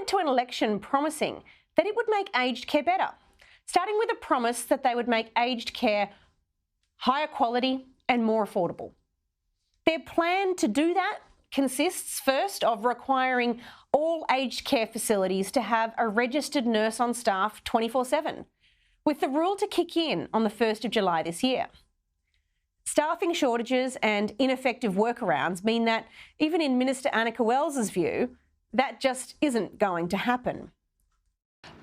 went to an election promising that it would make aged care better, starting with a promise that they would make aged care higher quality and more affordable. Their plan to do that consists first of requiring all aged care facilities to have a registered nurse on staff 24/7, with the rule to kick in on the 1st of July this year. Staffing shortages and ineffective workarounds mean that, even in Minister Annika Wells's view, that just isn't going to happen.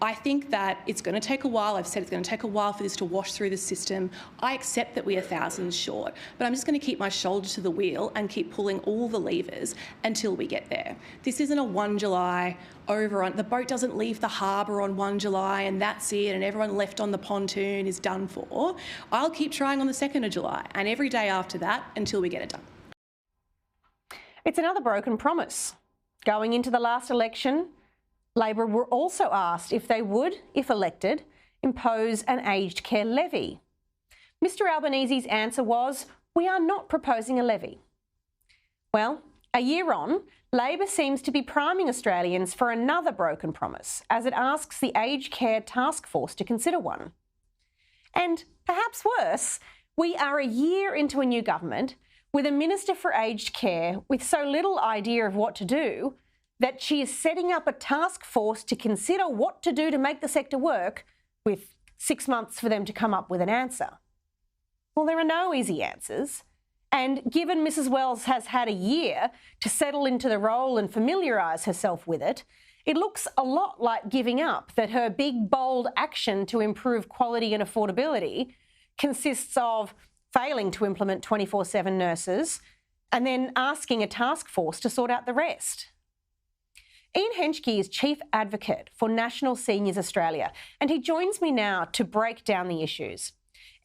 I think that it's going to take a while. I've said it's going to take a while for this to wash through the system. I accept that we are thousands short, but I'm just going to keep my shoulder to the wheel and keep pulling all the levers until we get there. This isn't a 1 July overrun. The boat doesn't leave the harbour on 1 July and that's it, and everyone left on the pontoon is done for. I'll keep trying on the 2nd of July and every day after that until we get it done. It's another broken promise. Going into the last election, Labor were also asked if they would, if elected, impose an aged care levy. Mr Albanese's answer was, "We are not proposing a levy." Well, a year on, Labor seems to be priming Australians for another broken promise, as it asks the Aged Care Task Force to consider one. And perhaps worse, we are a year into a new government with a Minister for Aged Care with so little idea of what to do that she is setting up a task force to consider what to do to make the sector work, with 6 months for them to come up with an answer. Well, there are no easy answers. And given Mrs Wells has had a year to settle into the role and familiarise herself with it, it looks a lot like giving up that her big, bold action to improve quality and affordability consists of failing to implement 24/7 nurses and then asking a task force to sort out the rest. Ian Henschke is Chief Advocate for National Seniors Australia, and he joins me now to break down the issues.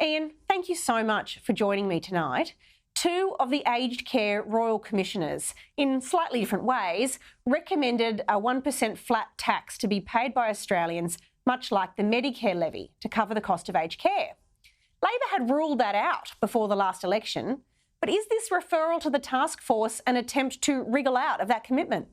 Ian, thank you so much for joining me tonight. Two of the Aged Care Royal Commissioners, in slightly different ways, recommended a 1% flat tax to be paid by Australians, much like the Medicare levy, to cover the cost of aged care. Labor had ruled that out before the last election, but is this referral to the task force an attempt to wriggle out of that commitment?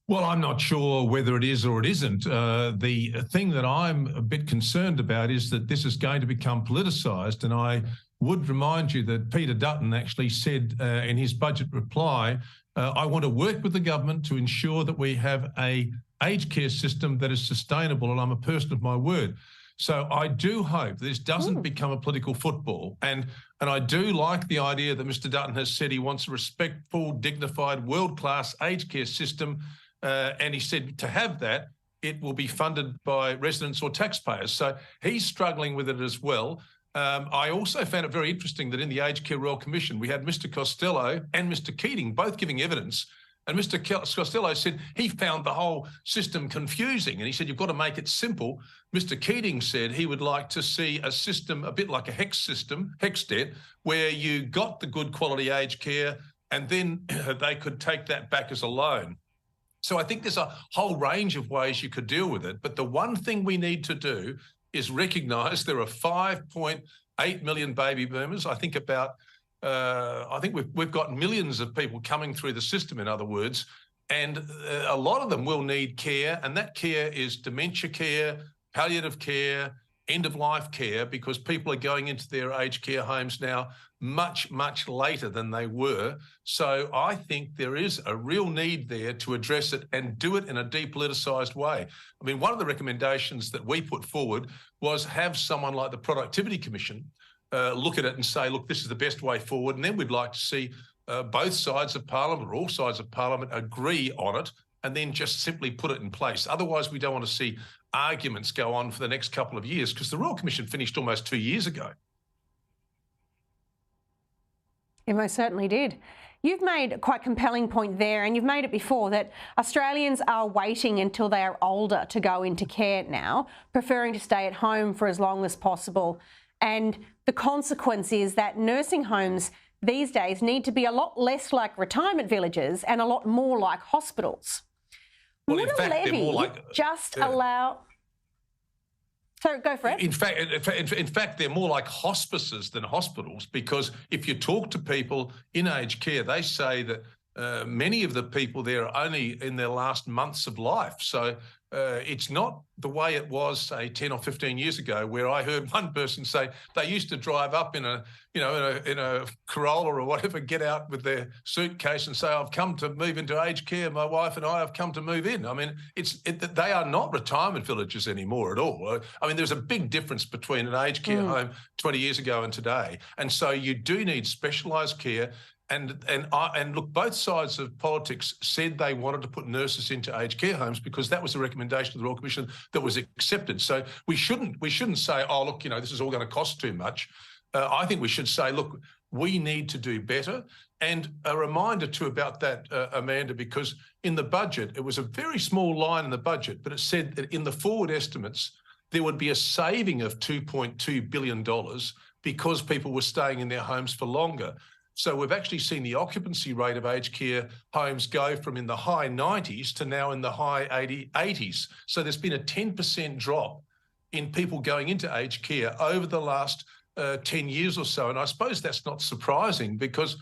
Well, I'm not sure whether it is or it isn't. The thing that I'm a bit concerned about is that this is going to become politicised, and I would remind you that Peter Dutton actually said in his budget reply, I want to work with the government to ensure that we have an aged care system that is sustainable, and I'm a person of my word. So I do hope this doesn't become a political football. And I do like the idea that Mr Dutton has said he wants a respectful, dignified, world-class aged care system. And he said to have that, it will be funded by residents or taxpayers. So he's struggling with it as well. I also found it very interesting that in the Aged Care Royal Commission, we had Mr Costello and Mr Keating both giving evidence. And Mr Costello said he found the whole system confusing. And he said, you've got to make it simple. Mr Keating said he would like to see a system, a bit like a HEX system, HEX debt, where you got the good quality aged care and then they could take that back as a loan. So I think there's a whole range of ways you could deal with it. But the one thing we need to do is recognise there are 5.8 million baby boomers. I think we've got millions of people coming through the system, in other words, and a lot of them will need care, and that care is dementia care, palliative care, end-of-life care, because people are going into their aged care homes now much, much later than they were. So I think there is a real need there to address it and do it in a depoliticised way. I mean, one of the recommendations that we put forward was have someone like the Productivity Commission look at it and say, look, this is the best way forward. And then we'd like to see both sides of Parliament or all sides of Parliament agree on it and then just simply put it in place. Otherwise, we don't want to see arguments go on for the next couple of years, because the Royal Commission finished almost 2 years ago. It most certainly did. You've made a quite compelling point there, and you've made it before, that Australians are waiting until they are older to go into care now, preferring to stay at home for as long as possible. And the consequence is that nursing homes these days need to be a lot less like retirement villages and a lot more like hospitals. Well, Would in fact, a levy they're more like just allow... So go for it. In fact, they're more like hospices than hospitals, because if you talk to people in aged care, they say that many of the people there are only in their last months of life. So it's not the way it was, say, 10 or 15 years ago, where I heard one person say they used to drive up in a Corolla or whatever, get out with their suitcase and say, I've come to move into aged care. My wife and I have come to move in. I mean, they are not retirement villages anymore at all. I mean, there's a big difference between an aged care home 20 years ago and today. And so you do need specialised care. And look, both sides of politics said they wanted to put nurses into aged care homes because that was the recommendation of the Royal Commission that was accepted. So we shouldn't say, oh, look, this is all going to cost too much. I think we should say, look, we need to do better. And a reminder too about that, Amanda, because in the budget, it was a very small line in the budget, but it said that in the forward estimates, there would be a saving of $2.2 billion because people were staying in their homes for longer. So we've actually seen the occupancy rate of aged care homes go from in the high 90s to now in the high 80s. So there's been a 10% drop in people going into aged care over the last 10 years or so. And I suppose that's not surprising because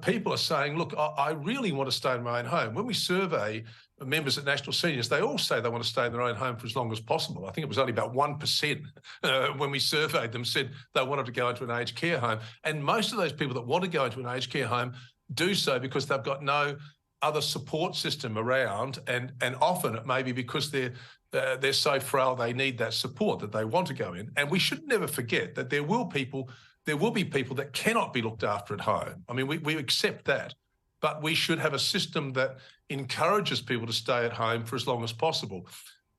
people are saying, look, I really want to stay in my own home. When we survey members at National Seniors, they all say they want to stay in their own home for as long as possible. I think it was only about 1% when we surveyed them said they wanted to go into an aged care home. And most of those people that want to go into an aged care home do so because they've got no other support system around. And often it may be because they're so frail they need that support that they want to go in. And we should never forget that there will be people that cannot be looked after at home. I mean, we accept that. But we should have a system that encourages people to stay at home for as long as possible.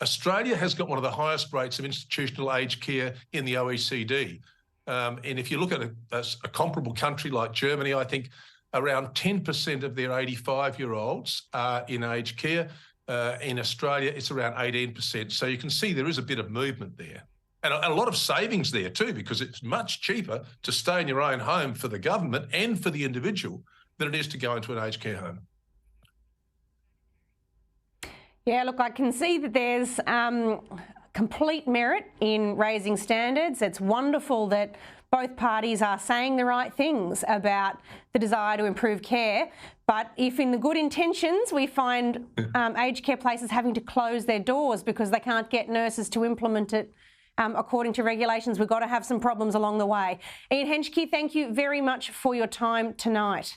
Australia has got one of the highest rates of institutional aged care in the OECD. And if you look at a comparable country like Germany, I think around 10% of their 85-year-olds are in aged care. In Australia, it's around 18%. So you can see there is a bit of movement there. And a lot of savings there too, because it's much cheaper to stay in your own home for the government and for the individual than it is to go into an aged care home. Yeah, look, I can see that there's complete merit in raising standards. It's wonderful that both parties are saying the right things about the desire to improve care. But if in the good intentions we find aged care places having to close their doors because they can't get nurses to implement it according to regulations, we've got to have some problems along the way. Ian Henschke, thank you very much for your time tonight.